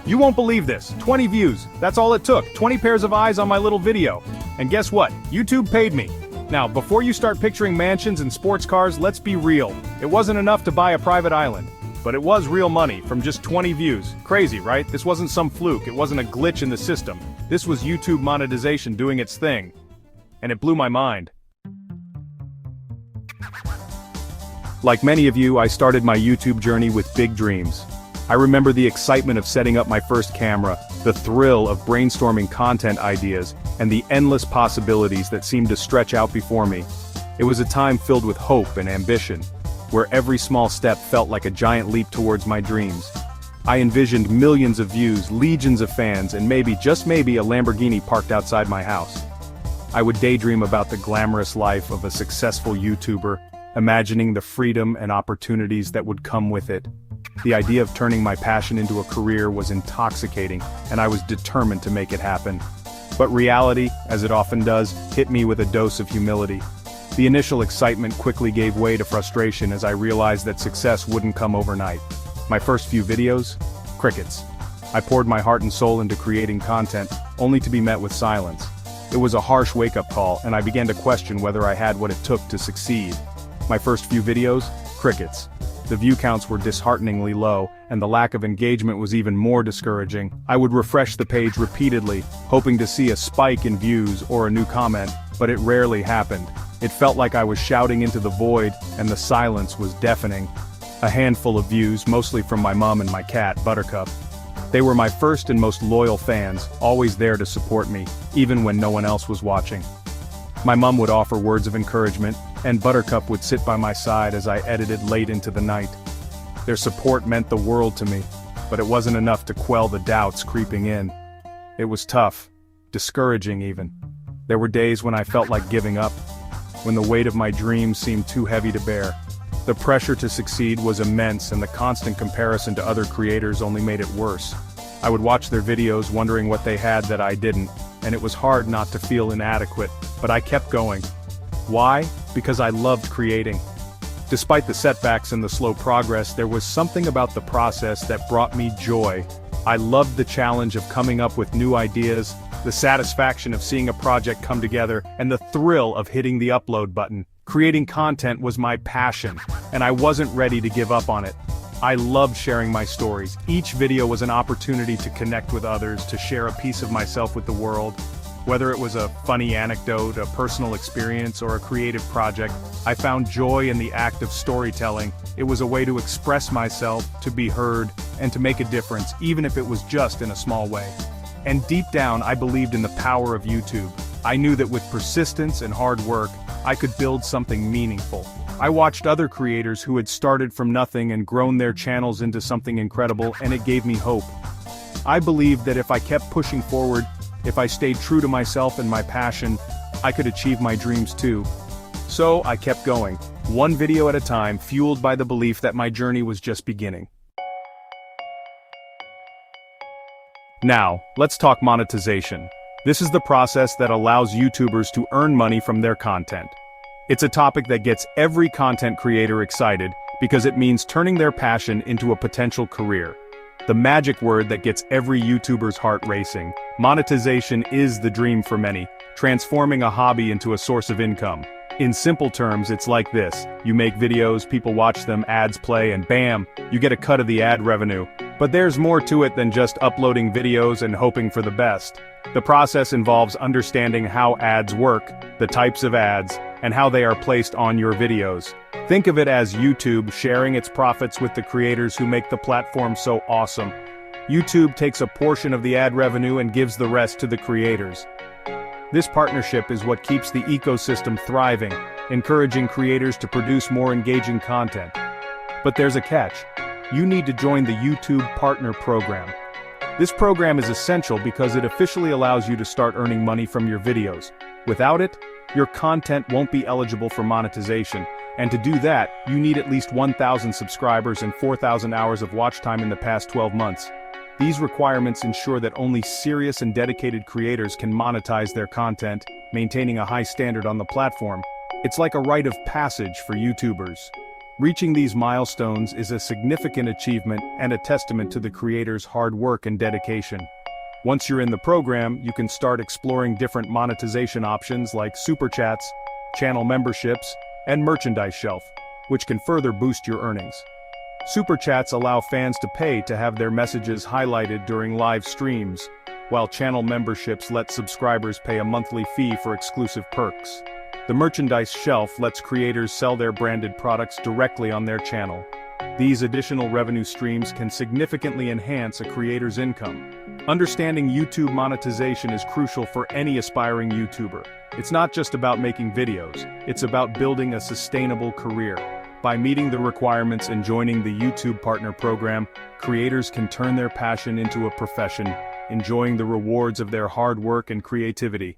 You won't believe this, 20 views, that's all it took, 20 pairs of eyes on my little video. And guess what? YouTube paid me. Now, before you start picturing mansions and sports cars, let's be real. It wasn't enough to buy a private island. But it was real money from just 20 views. Crazy, right? This wasn't some fluke, it wasn't a glitch in the system. This was YouTube monetization doing its thing. And it blew my mind. Like many of you, I started my YouTube journey with big dreams. I remember the excitement of setting up my first camera, the thrill of brainstorming content ideas, and the endless possibilities that seemed to stretch out before me. It was a time filled with hope and ambition, where every small step felt like a giant leap towards my dreams. I envisioned millions of views, legions of fans, and maybe, just maybe, a Lamborghini parked outside my house. I would daydream about the glamorous life of a successful YouTuber, imagining the freedom and opportunities that would come with it. The idea of turning my passion into a career was intoxicating, and I was determined to make it happen. But reality, as it often does, hit me with a dose of humility. The initial excitement quickly gave way to frustration as I realized that success wouldn't come overnight. My first few videos? Crickets. I poured my heart and soul into creating content, only to be met with silence. It was a harsh wake-up call, and I began to question whether I had what it took to succeed. My first few videos? Crickets. The view counts were dishearteningly low, and the lack of engagement was even more discouraging. I would refresh the page repeatedly, hoping to see a spike in views or a new comment, but it rarely happened. It felt like I was shouting into the void, and the silence was deafening. A handful of views, mostly from my mom and my cat, Buttercup. They were my first and most loyal fans, always there to support me, even when no one else was watching. My mom would offer words of encouragement, and Buttercup would sit by my side as I edited late into the night. Their support meant the world to me, but it wasn't enough to quell the doubts creeping in. It was tough, discouraging even. There were days when I felt like giving up, when the weight of my dreams seemed too heavy to bear. The pressure to succeed was immense, and the constant comparison to other creators only made it worse. I would watch their videos wondering what they had that I didn't, and it was hard not to feel inadequate, but I kept going. Why? Because I loved creating. Despite the setbacks and the slow progress, there was something about the process that brought me joy. I loved the challenge of coming up with new ideas, the satisfaction of seeing a project come together, and the thrill of hitting the upload button. Creating content was my passion, and I wasn't ready to give up on it. I loved sharing my stories. Each video was an opportunity to connect with others, to share a piece of myself with the world. Whether it was a funny anecdote, a personal experience, or a creative project, I found joy in the act of storytelling. It was a way to express myself, to be heard, and to make a difference, even if it was just in a small way. And deep down, I believed in the power of YouTube. I knew that with persistence and hard work, I could build something meaningful. I watched other creators who had started from nothing and grown their channels into something incredible, and it gave me hope. I believed that if I kept pushing forward, if I stayed true to myself and my passion, I could achieve my dreams too. So I kept going, one video at a time, fueled by the belief that my journey was just beginning. Now, let's talk monetization. This is the process that allows YouTubers to earn money from their content. It's a topic that gets every content creator excited because it means turning their passion into a potential career. The magic word that gets every YouTuber's heart racing. Monetization is the dream for many, transforming a hobby into a source of income. In simple terms, it's like this. You make videos, people watch them, ads play, and bam, you get a cut of the ad revenue. But there's more to it than just uploading videos and hoping for the best. The process involves understanding how ads work, the types of ads, and how they are placed on your videos. Think of it as YouTube sharing its profits with the creators who make the platform so awesome. YouTube takes a portion of the ad revenue and gives the rest to the creators. This partnership is what keeps the ecosystem thriving, encouraging creators to produce more engaging content. But there's a catch. You need to join the YouTube Partner Program. This program is essential because it officially allows you to start earning money from your videos. Without it, your content won't be eligible for monetization, and to do that, you need at least 1,000 subscribers and 4,000 hours of watch time in the past 12 months. These requirements ensure that only serious and dedicated creators can monetize their content, maintaining a high standard on the platform. It's like a rite of passage for YouTubers. Reaching these milestones is a significant achievement and a testament to the creator's hard work and dedication. Once you're in the program, you can start exploring different monetization options like super chats, channel memberships, and merchandise shelf, which can further boost your earnings. Super chats allow fans to pay to have their messages highlighted during live streams, while channel memberships let subscribers pay a monthly fee for exclusive perks. The merchandise shelf lets creators sell their branded products directly on their channel. These additional revenue streams can significantly enhance a creator's income. Understanding YouTube monetization is crucial for any aspiring YouTuber. It's not just about making videos, it's about building a sustainable career. By meeting the requirements and joining the YouTube Partner Program, creators can turn their passion into a profession, enjoying the rewards of their hard work and creativity.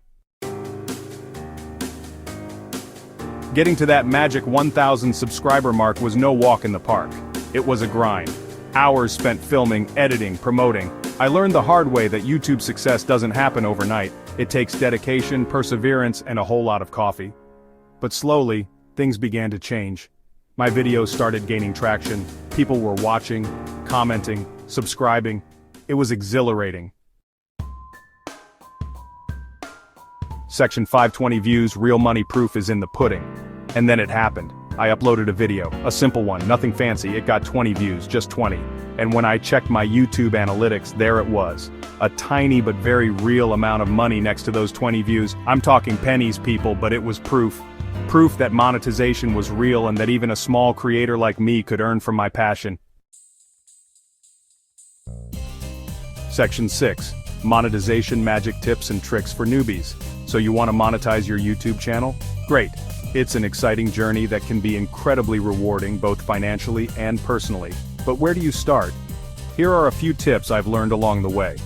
Getting to that magic 1,000 subscriber mark was no walk in the park. It was a grind. Hours spent filming, editing, promoting. I learned the hard way that YouTube success doesn't happen overnight. It takes dedication, perseverance, and a whole lot of coffee. But slowly, things began to change. My videos started gaining traction. People were watching, commenting, subscribing. It was exhilarating. Section 520 views, real money proof is in the pudding. And then it happened. I uploaded a video, a simple one, nothing fancy. It got 20 views, just 20. And when I checked my YouTube analytics, there it was. A tiny but very real amount of money next to those 20 views. I'm talking pennies, people, but it was proof. Proof that monetization was real and that even a small creator like me could earn from my passion. Section 6. Monetization magic tips and tricks for newbies. So you want to monetize your YouTube channel? Great. It's an exciting journey that can be incredibly rewarding both financially and personally. But where do you start? Here are a few tips I've learned along the way.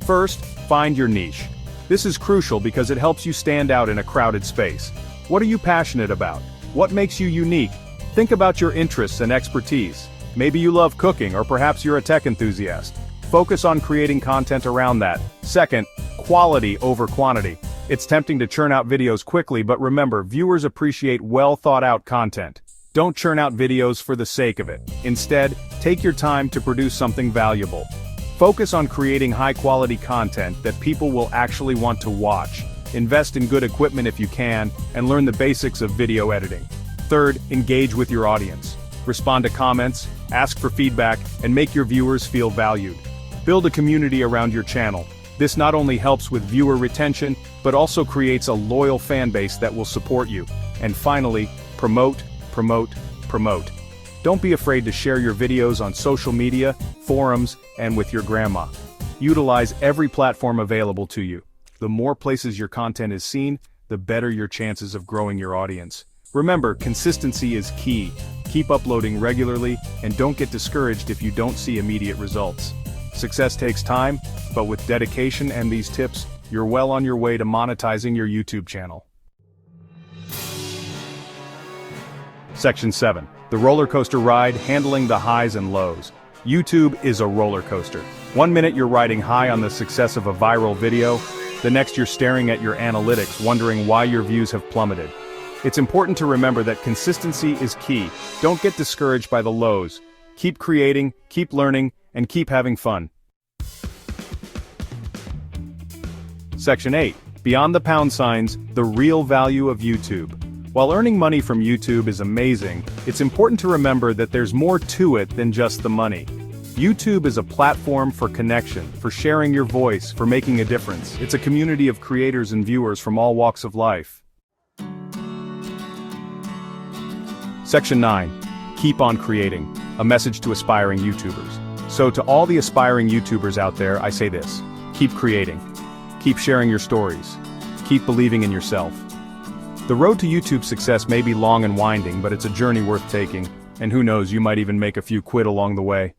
First, find your niche. This is crucial because it helps you stand out in a crowded space. What are you passionate about? What makes you unique? Think about your interests and expertise. Maybe you love cooking, or perhaps you're a tech enthusiast. Focus on creating content around that. Second, quality over quantity. It's tempting to churn out videos quickly, but remember, viewers appreciate well-thought-out content. Don't churn out videos for the sake of it. Instead, take your time to produce something valuable. Focus on creating high-quality content that people will actually want to watch. Invest in good equipment if you can, and learn the basics of video editing. Third, engage with your audience. Respond to comments, ask for feedback, and make your viewers feel valued. Build a community around your channel. This not only helps with viewer retention, but also creates a loyal fan base that will support you. And finally, promote, promote, promote. Don't be afraid to share your videos on social media, forums, and with your grandma. Utilize every platform available to you. The more places your content is seen, the better your chances of growing your audience. Remember, consistency is key. Keep uploading regularly, and don't get discouraged if you don't see immediate results. Success takes time, but with dedication and these tips, you're well on your way to monetizing your YouTube channel. Section 7. The roller coaster ride, handling the highs and lows. YouTube is a roller coaster. 1 minute you're riding high on the success of a viral video, the next you're staring at your analytics wondering why your views have plummeted. It's important to remember that consistency is key. Don't get discouraged by the lows. Keep creating, keep learning, and keep having fun. Section 8. Beyond the pound signs, the real value of YouTube. While earning money from YouTube is amazing, it's important to remember that there's more to it than just the money. YouTube is a platform for connection, for sharing your voice, for making a difference. It's a community of creators and viewers from all walks of life. Section 9. Keep on creating. A message to aspiring YouTubers. So to all the aspiring YouTubers out there, I say this. Keep creating. Keep sharing your stories. Keep believing in yourself. The road to YouTube success may be long and winding, but it's a journey worth taking. And who knows, you might even make a few quid along the way.